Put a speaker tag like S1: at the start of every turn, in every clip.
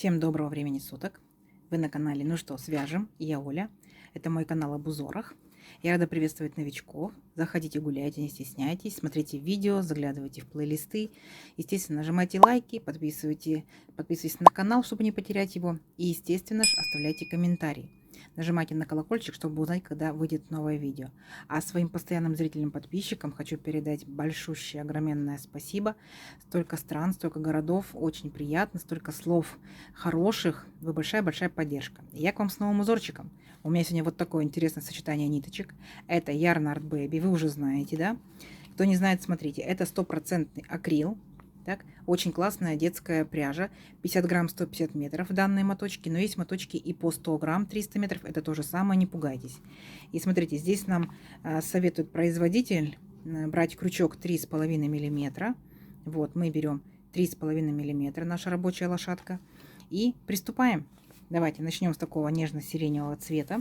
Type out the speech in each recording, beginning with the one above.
S1: Всем доброго времени суток. Вы на канале «Ну что, свяжем?» И я Оля. Это мой канал об узорах. Я рада приветствовать новичков. Заходите, гуляйте, не стесняйтесь. Смотрите видео, заглядывайте в плейлисты. Естественно, нажимайте лайки, подписывайтесь на канал, чтобы не потерять его. И, естественно же, оставляйте комментарии. Нажимайте на колокольчик, чтобы узнать, когда выйдет новое видео. А своим постоянным зрителям, подписчикам хочу передать большущее, огроменное спасибо. Столько стран, столько городов, очень приятно, столько слов хороших. Вы большая-большая поддержка. Я к вам с новым узорчиком. У меня сегодня вот такое интересное сочетание ниточек. Это Yarn Art Baby, вы уже знаете, да? Кто не знает, смотрите, это стопроцентный акрил. Так, очень классная детская пряжа, 50 грамм 150 метров данные моточки, но есть моточки и по 100 грамм 300 метров, это то же самое, не пугайтесь. И смотрите, здесь нам советует производитель брать крючок 3,5 миллиметра. Вот, мы берем 3,5 миллиметра, наша рабочая лошадка, и приступаем. Давайте начнем с такого нежно-сиреневого цвета.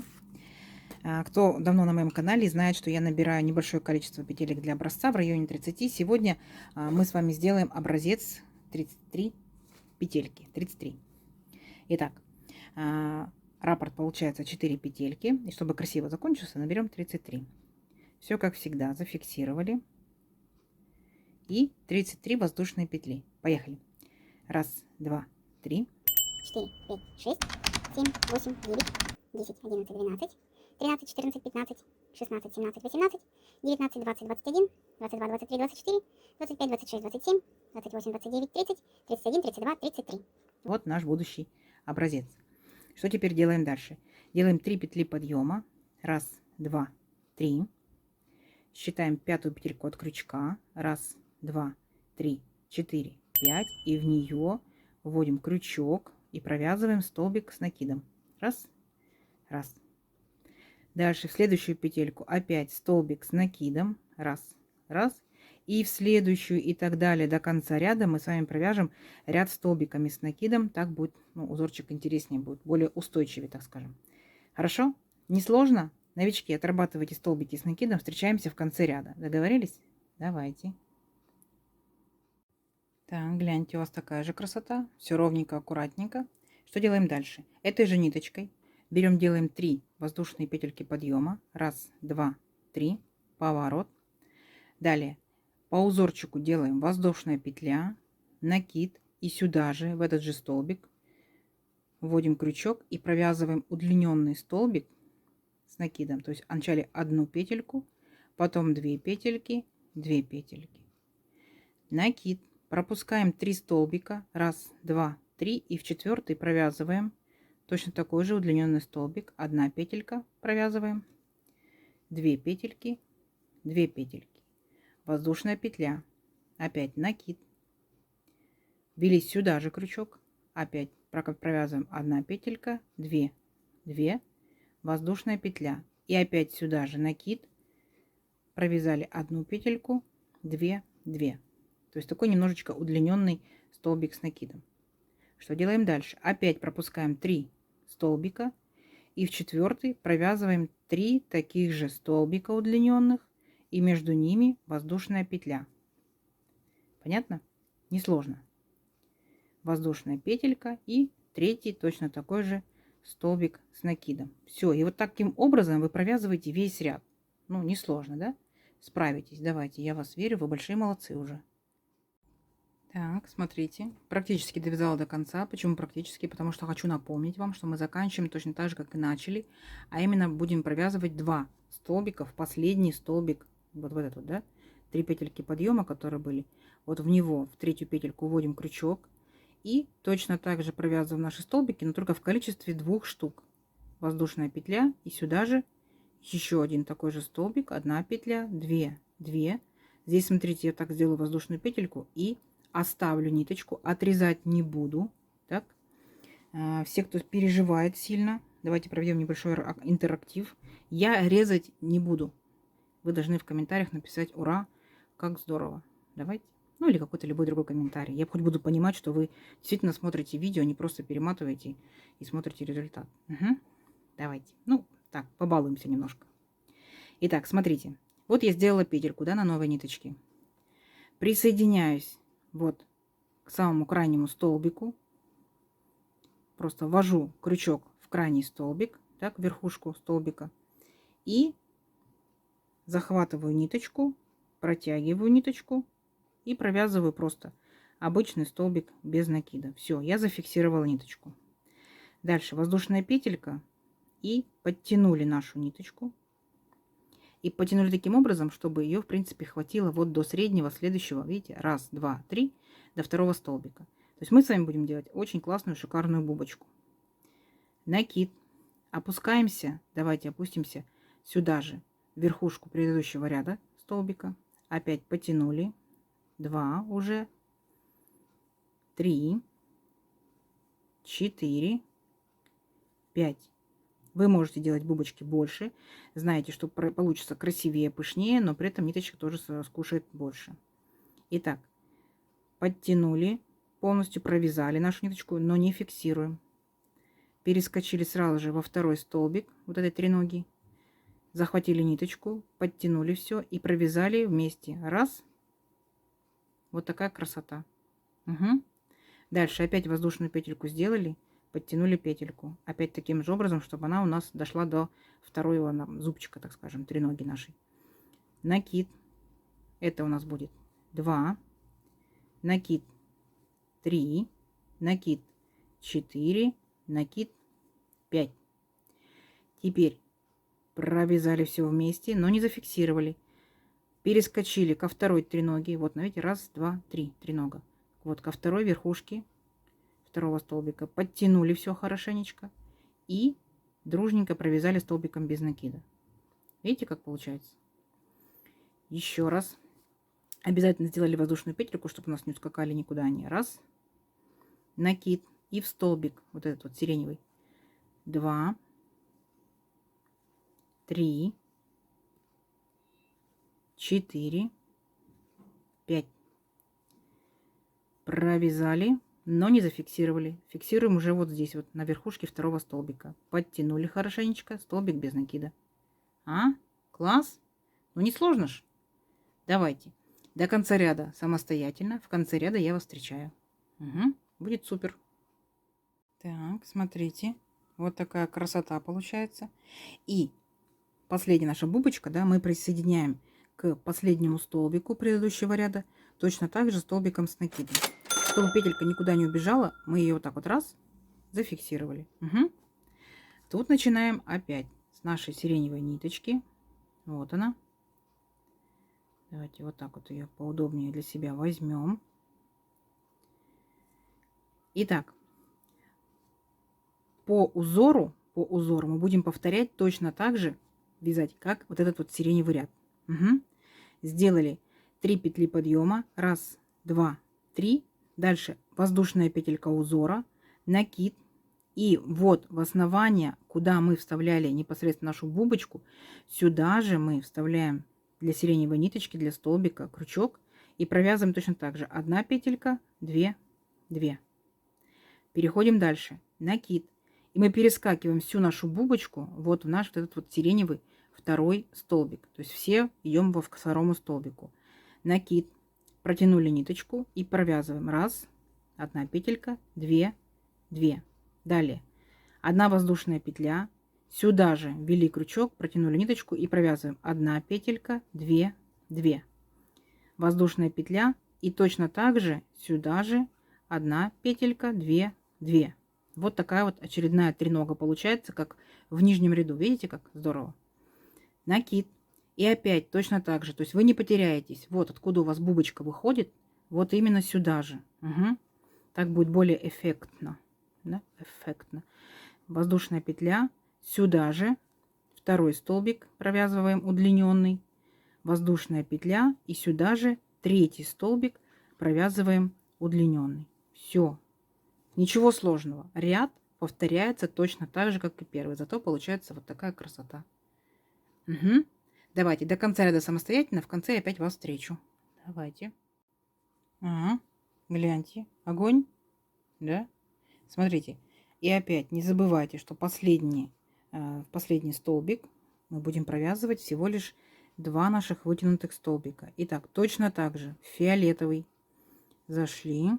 S1: Кто давно на моем канале знает, что я набираю небольшое количество петелек для образца в районе 30. Сегодня мы с вами сделаем образец 33 петельки. 33. Итак, раппорт получается 4 петельки. И чтобы красиво закончился, наберем 33. Все как всегда. Зафиксировали. И 33 воздушные петли. Поехали. 1, 2, 3.
S2: 4, 5, 6, 7, 8, 9, 10, 11, 12, 13, 14, 15, 16, 17, 18, 19, 20, 21, 22, 23, 24, 25, 26, 27, 28, 29, 30, 31, 32, 33.
S1: Вот наш будущий образец. Что теперь делаем дальше? Делаем 3 петли подъема. 1, 2, 3. Считаем пятую петельку от крючка. 1, 2, 3, 4, 5. И в нее вводим крючок и провязываем столбик с накидом. 1, 1. Дальше в следующую петельку опять столбик с накидом. 1, 1. И в следующую и так далее до конца ряда мы с вами провяжем ряд столбиками с накидом. Так будет, узорчик интереснее будет, более устойчивее, так скажем. Хорошо? Несложно? Новички, отрабатывайте столбики с накидом. Встречаемся в конце ряда. Договорились? Давайте. Так, гляньте, у вас такая же красота. Все ровненько, аккуратненько. Что делаем дальше? Этой же ниточкой берем, делаем 3 воздушные петельки подъема. 1, 2, 3. Поворот. Далее по узорчику делаем воздушная петля, накид, и сюда же, в этот же столбик, вводим крючок и провязываем удлиненный столбик с накидом. То есть вначале одну петельку, потом 2 петельки, 2 петельки. Накид. Пропускаем 3 столбика. 1, 2, 3. И в четвертый провязываем точно такой же удлиненный столбик. 1 петелька провязываем, 2 петельки, 2 петельки. Воздушная петля, опять накид, ввели сюда же крючок, опять провязываем 1 петелька, 2, 2, воздушная петля, и опять сюда же накид, провязали 1 петельку, 2, 2. То есть такой немножечко удлиненный столбик с накидом. Что делаем дальше? Опять пропускаем 3 столбика и в четвертый провязываем 3 таких же столбика удлиненных, и между ними воздушная петля. Понятно? Несложно. Воздушная петелька и третий точно такой же столбик с накидом. Все. И вот таким образом вы провязываете весь ряд. Ну, несложно, да? Справитесь. Давайте, я вас верю, вы большие молодцы уже. Так, смотрите, практически довязала до конца. Почему практически? Потому что хочу напомнить вам, что мы заканчиваем точно так же, как и начали. А именно будем провязывать 2 столбика в последний столбик. Вот в этот вот, да? 3 петельки подъема, которые были. Вот в него, в третью петельку вводим крючок. И точно так же провязываем наши столбики, но только в количестве 2 штук. Воздушная петля. И сюда же еще один такой же столбик. 1 петля, 2, 2. Здесь, смотрите, я так сделаю воздушную петельку и оставлю ниточку, отрезать не буду. Так, все, кто переживает сильно, давайте проведем небольшой интерактив. Я резать не буду. Вы должны в комментариях написать «Ура! Как здорово!» Давайте. Ну или какой-то любой другой комментарий. Я хоть буду понимать, что вы действительно смотрите видео, а не просто перематываете и смотрите результат. Угу. Давайте. Ну, так, побалуемся немножко. Итак, смотрите. Вот я сделала петельку, да, на новой ниточке. Присоединяюсь вот к самому крайнему столбику. просто ввожу крючок в крайний столбик, так, в верхушку столбика, и захватываю ниточку, протягиваю ниточку и провязываю просто обычный столбик без накида. Все, я зафиксировала ниточку. Дальше воздушная петелька и подтянули нашу ниточку. И потянули таким образом, чтобы ее, в принципе, хватило вот до среднего следующего, видите, раз, два, три, до второго столбика. То есть мы с вами будем делать очень классную, шикарную бубочку. Накид. Опускаемся, давайте опустимся сюда же, в верхушку предыдущего ряда столбика. Опять потянули. 2 уже. 3. 4. 5. Вы можете делать бубочки больше. Знаете, что получится красивее, пышнее, но при этом ниточка тоже скушает больше. Итак, подтянули, полностью провязали нашу ниточку, но не фиксируем. Перескочили сразу же во второй столбик вот этой треноги. Захватили ниточку, подтянули все и провязали вместе. Раз. Вот такая красота. Угу. Дальше опять воздушную петельку сделали. Подтянули петельку. Опять таким же образом, чтобы она у нас дошла до второго зубчика, так скажем, треноги нашей. Накид. Это у нас будет 2. Накид 3. Накид 4. Накид 5. Теперь провязали все вместе, но не зафиксировали. Перескочили ко второй треноге. Вот, видите, раз, два, три тренога. Вот ко второй верхушке второго столбика. Подтянули все хорошенечко. И дружненько провязали столбиком без накида. Видите, как получается? Еще раз. Обязательно сделали воздушную петельку, чтобы у нас не ускакали никуда они. Раз. Накид. И в столбик, вот этот вот сиреневый. 2. 3. 4. 5. Провязали, но не зафиксировали. Фиксируем уже вот здесь, вот на верхушке второго столбика. Подтянули хорошенечко, столбик без накида. А? Класс? Ну не сложно ж. Давайте. До конца ряда самостоятельно. В конце ряда я вас встречаю. Угу. Будет супер. Так, смотрите. Вот такая красота получается. И последняя наша бубочка, да, мы присоединяем к последнему столбику предыдущего ряда. Точно так же столбиком с накидом. Чтобы петелька никуда не убежала, мы ее вот так вот раз зафиксировали. Угу. Тут начинаем опять с нашей сиреневой ниточки. Вот она. Давайте вот так вот ее поудобнее для себя возьмем. Итак, по узору мы будем повторять точно так же, вязать, как вот этот вот сиреневый ряд. Угу. Сделали 3 петли подъема. Раз, два, три. Дальше воздушная петелька узора, накид. И вот в основание, куда мы вставляли непосредственно нашу бубочку, сюда же мы вставляем для сиреневой ниточки, для столбика крючок. И провязываем точно так же. 1 петелька, 2, 2. Переходим дальше. Накид. И мы перескакиваем всю нашу бубочку вот в наш вот этот вот сиреневый второй столбик. То есть все идем во второму столбику. Накид. Протянули ниточку и провязываем. Раз, 1 петелька, 2, 2. Далее 1 воздушная петля. Сюда же ввели крючок, протянули ниточку и провязываем. 1 петелька, 2, 2. Воздушная петля. И точно так же сюда же 1 петелька, 2, 2. Вот такая вот очередная тренога получается, как в нижнем ряду. Видите, как здорово? Накид. И опять точно так же. То есть вы не потеряетесь. Вот откуда у вас бубочка выходит. Вот именно сюда же. Угу. Так будет более эффектно. Да? Эффектно. Воздушная петля. Сюда же. Второй столбик провязываем удлиненный. Воздушная петля. И сюда же третий столбик провязываем удлиненный. Все. Ничего сложного. Ряд повторяется точно так же, как и первый. Зато получается вот такая красота. Угу. Давайте до конца ряда самостоятельно. В конце я опять вас встречу. Давайте. Ага. Гляньте. Огонь. Да? Смотрите. И опять не забывайте, что последний столбик мы будем провязывать всего лишь 2 наших вытянутых столбика. Итак, точно так же. Фиолетовый. Зашли.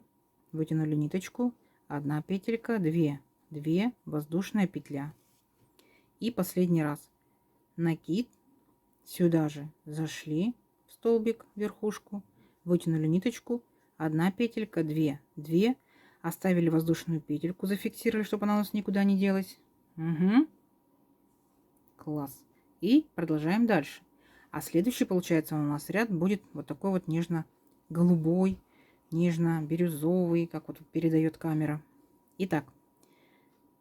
S1: Вытянули ниточку. 1 петелька, 2, 2, воздушная петля. И последний раз накид, сюда же зашли в столбик, верхушку, вытянули ниточку, 1 петелька, 2, 2, оставили воздушную петельку, зафиксировали, чтобы она у нас никуда не делась. Угу. Класс. И продолжаем дальше. А следующий, получается, у нас ряд будет вот такой вот нежно-голубой, нежно-бирюзовый, как вот передает камера. Итак,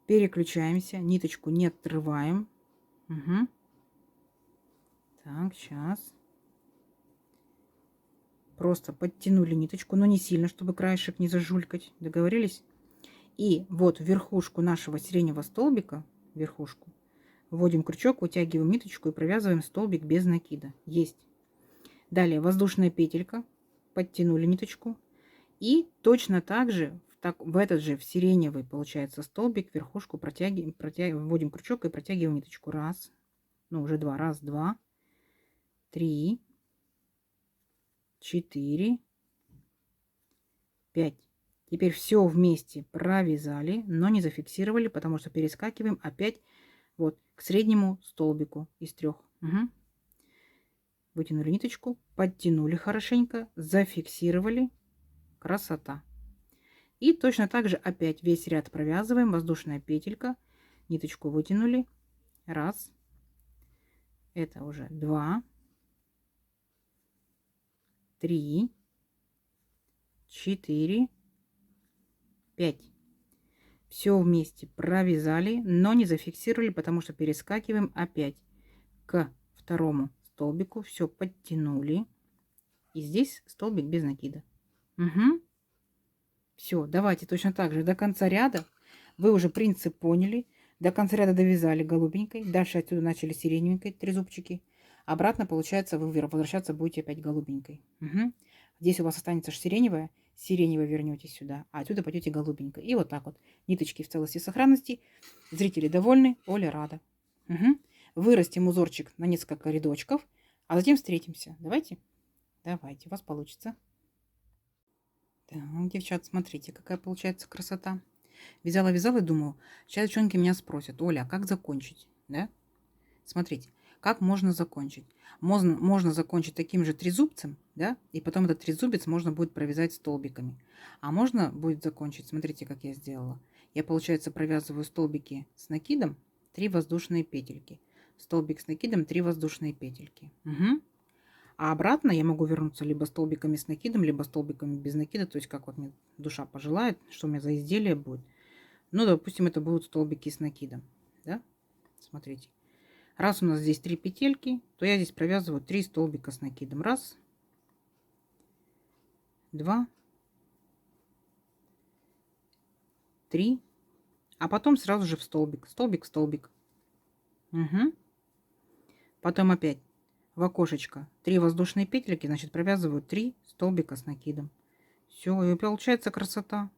S1: переключаемся, ниточку не отрываем. Угу. Так, сейчас. Просто подтянули ниточку, но не сильно, чтобы краешек не зажулькать. Договорились? И вот в верхушку нашего сиреневого столбика, верхушку, вводим крючок, вытягиваем ниточку и провязываем столбик без накида. Есть. Далее воздушная петелька, подтянули ниточку. И точно так же в этот же в сиреневый, получается, столбик, верхушку вводим крючок и протягиваем ниточку. Раз, ну уже два. Раз, два, 3, 4, 5. Теперь все вместе провязали, но не зафиксировали, потому что перескакиваем опять вот к среднему столбику из 3. Угу. Вытянули ниточку, подтянули хорошенько, зафиксировали. Красота. И точно так же опять весь ряд провязываем. Воздушная петелька, ниточку вытянули. Раз. Это уже 2, 3, 4, 5. Все вместе провязали, но не зафиксировали, потому что перескакиваем опять к второму столбику. Все подтянули. И здесь столбик без накида. Угу. Все, давайте точно так же до конца ряда. Вы уже принцип поняли. До конца ряда довязали голубенькой. Дальше отсюда начали сиреневенькой, 3 зубчики. Обратно, получается, вы возвращаться будете опять голубенькой. Угу. Здесь у вас останется сиреневая. Сиреневой вернете сюда, а отсюда пойдете голубенькой. И вот так вот. Ниточки в целости и сохранности. Зрители довольны, Оля рада. Угу. Вырастим узорчик на несколько рядочков, а затем встретимся. Давайте. Давайте, у вас получится. Так, девчат, смотрите, какая получается красота. Вязала и думаю, сейчас девчонки меня спросят: Оля, а как закончить? Да? Смотрите, как можно закончить? Можно закончить таким же трезубцем, да, и потом этот трезубец можно будет провязать столбиками. А можно будет закончить, смотрите, как я сделала. Я, получается, провязываю столбики с накидом, 3 воздушные петельки. Столбик с накидом, 3 воздушные петельки. Угу. А обратно я могу вернуться либо столбиками с накидом, либо столбиками без накида. То есть, как вот мне душа пожелает, что у меня за изделие будет. Ну, допустим, это будут столбики с накидом. Да? Смотрите. Раз у нас здесь 3 петельки, то я здесь провязываю 3 столбика с накидом. Раз, 2, 3. А потом сразу же в столбик. Столбик в столбик. Угу. Потом опять в окошечко 3 воздушные петельки, значит, провязываю 3 столбика с накидом. Все, и получается красота.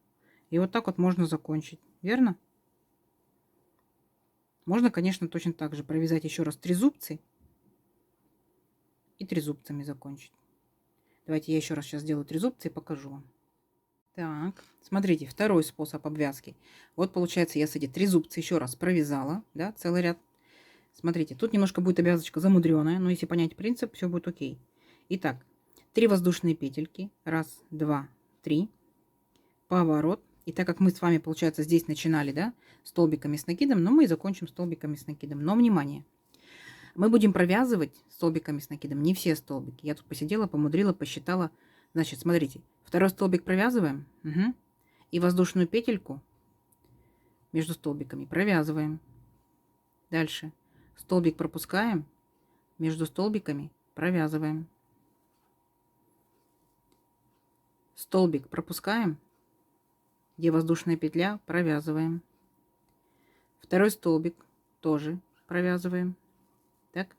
S1: И вот так вот можно закончить. Верно? Можно, конечно, точно так же провязать еще раз трезубцы и трезубцами закончить. Давайте я еще раз сейчас сделаю трезубцы и покажу вам. Так, смотрите, второй способ обвязки. Вот получается, я с эти трезубцы еще раз провязала, да, целый ряд. Смотрите, тут немножко будет обвязочка замудренная, но если понять принцип, все будет окей. Итак, 3 воздушные петельки. Раз, два, 3. Поворот. И так как мы с вами, получается, здесь начинали, да, столбиками с накидом, но мы и закончим столбиками с накидом. Но, внимание, мы будем провязывать столбиками с накидом не все столбики. Я тут посидела, помудрила, посчитала. Значит, смотрите, второй столбик провязываем. Угу. И воздушную петельку между столбиками провязываем. Дальше. Столбик пропускаем, между столбиками провязываем. Столбик пропускаем, где воздушная петля, провязываем. Второй столбик тоже провязываем. Так.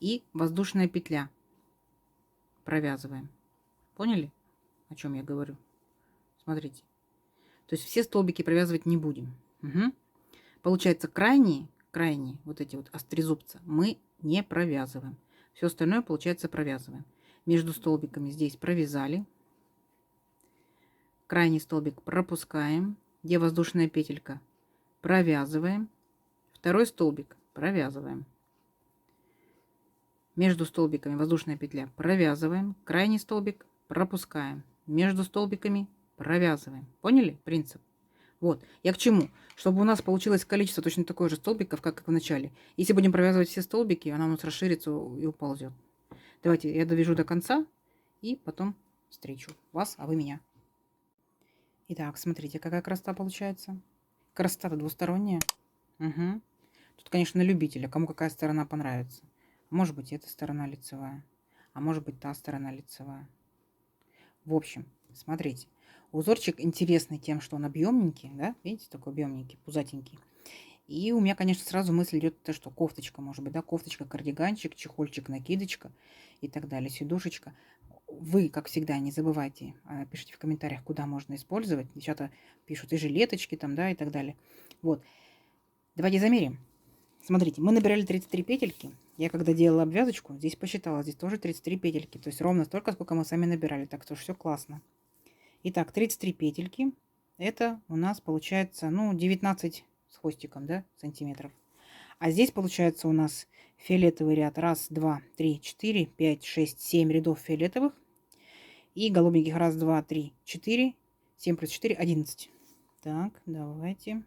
S1: И воздушная петля провязываем. Поняли, о чем я говорю? Смотрите. То есть все столбики провязывать не будем. Угу. Получается, крайние вот эти вот острезубца мы не провязываем. Все остальное, получается, провязываем. Между столбиками здесь провязали. Крайний столбик пропускаем. Где воздушная петелька? провязываем. Второй столбик провязываем. Между столбиками воздушная петля провязываем. Крайний столбик пропускаем. Между столбиками провязываем. Поняли принцип? Вот. Я к чему? Чтобы у нас получилось количество точно такое же столбиков, как и в начале. Если будем провязывать все столбики, она у нас расширится и уползет. Давайте я довяжу до конца и потом встречу вас, а вы меня. Итак, смотрите, какая красота получается. Красота-то двусторонняя. Угу. Тут, конечно, на любителя, кому какая сторона понравится. Может быть, эта сторона лицевая, а может быть, та сторона лицевая. В общем, смотрите. Узорчик интересный тем, что он объемненький, да? Видите, такой объемненький, пузатенький. И у меня, конечно, сразу мысль идет, что кофточка, может быть, да, кофточка, кардиганчик, чехольчик, накидочка и так далее, сидушечка. Вы, как всегда, не забывайте, пишите в комментариях, куда можно использовать. Девчата пишут и жилеточки там, да, и так далее. Вот. Давайте замерим. Смотрите, мы набирали 33 петельки. Я когда делала обвязочку, здесь посчитала, здесь тоже 33 петельки. То есть ровно столько, сколько мы сами набирали. Так что все классно. Итак, 33 петельки. Это у нас получается, ну, 19 с хвостиком, да, сантиметров. А здесь получается у нас фиолетовый ряд. 1, 2, 3, 4, 5, 6, 7 рядов фиолетовых. И голубеньких 1, 2, 3, 4. 7 плюс 4, 11. Так, давайте.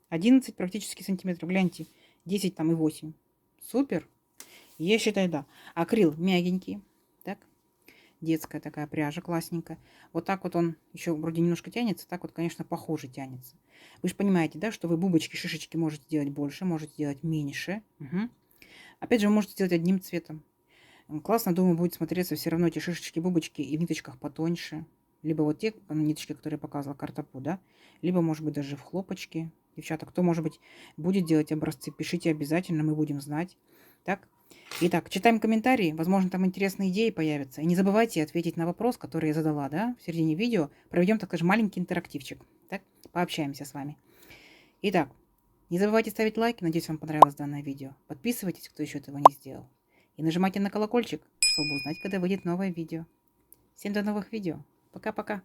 S1: 11 практически сантиметров. Гляньте, 10 там и 8. Супер. Я считаю, да. Акрил мягенький. Так. Детская такая пряжа классненькая. Вот так вот он еще вроде немножко тянется. Так вот, конечно, похоже тянется. Вы же понимаете, да, что вы бубочки, шишечки можете делать больше, можете делать меньше. Угу. Опять же, вы можете делать одним цветом. Классно, думаю, будет смотреться все равно эти шишечки, бубочки и в ниточках потоньше. Либо вот те ниточки, которые я показывала, картопу, да. Либо, может быть, даже в хлопочки. Девчата, кто, может быть, будет делать образцы, пишите обязательно, мы будем знать. Так. Итак, читаем комментарии. Возможно, там интересные идеи появятся. И не забывайте ответить на вопрос, который я задала, да, в середине видео. Проведем, так скажем, маленький интерактивчик. Так, пообщаемся с вами. Итак, не забывайте ставить лайки. Надеюсь, вам понравилось данное видео. Подписывайтесь, кто еще этого не сделал. И нажимайте на колокольчик, чтобы узнать, когда выйдет новое видео. Всем до новых видео. Пока-пока.